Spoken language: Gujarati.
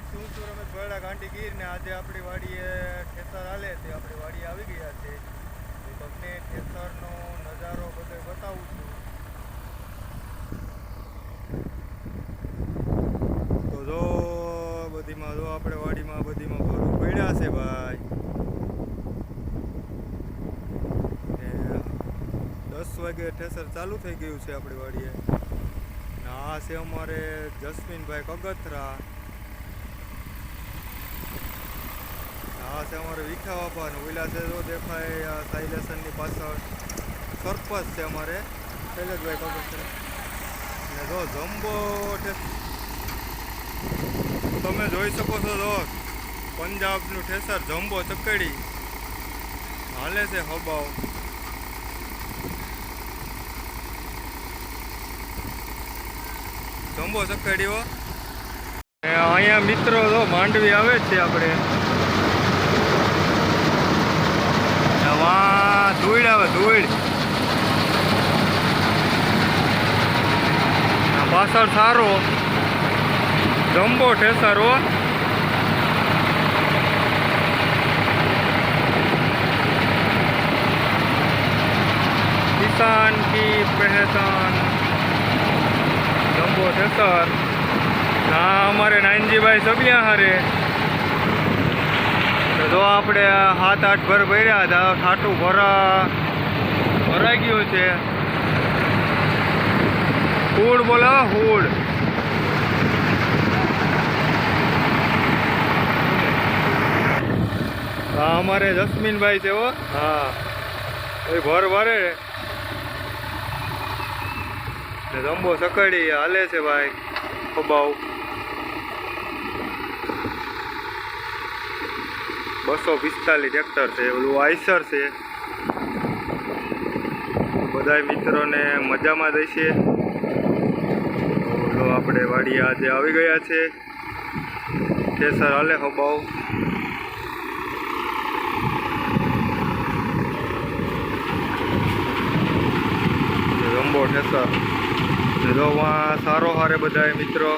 શું છું રમેશ ભરડા ગાંડી ગીર ને આજે આપણી વાડીએ ઠેસર હાલે તે આપણી વાડીએ આવી ગયા છે. તો તમને ઠેસરનો નજારો બધો બતાવું છું. તો જો બધીમાં જો આપણે વાડીમાં બધીમાં ભરું પડ્યા છે ભાઈ. 10 વાગે ઠેસર ચાલુ થઈ ગયું છે આપણી વાડીએ. ને આ છે અમારે જસ્મીનભાઈ કગથરા. આ છે અમારે વિખા બાપા ને ઓલા છે જો દેખાય સાયલેશનની પાછળ સરપંચ છે અમારે શૈલેષભાઈ કગથરા. ને જો જમ્બો તમે જોઈ શકો છો જો પંજાબનું ઠેસર જમ્બો ચકડી હાલે છે હબાવ. જમ્બો ચકડીઓ અહીંયા મિત્રો જો માંડવી આવે જ છે આપણે. ધૂળ આવે ધૂળ પાછળ સારો જમ્બો ઠેસરો. કિસાન કી પહેચાન જમ્બો ઠેસર. હા અમારે નાનજીભાઈ સબિયા હારે જો આપણે 7-8 ભર ભર્યા હતા. ખાટું ભરાઈ ગયું છે. હુડ બોલાવો હુડ. હા અમારે જસ્મીનભાઈ છે હો. હા એ ભર ભરે ને જમ્બો સકડી હાલે છે ભાઈ ખબાવ. 245 ટ્રેક્ટર છે. ઓલું આઈસર છે. બધા મિત્રોને મજામાં જઈશે. તો આપણે વાડીએ આજે આવી ગયા છે. ઠેસર હાલે હબાવ. જમ્બો ઠેસર જો સારો હારે બધા મિત્રો.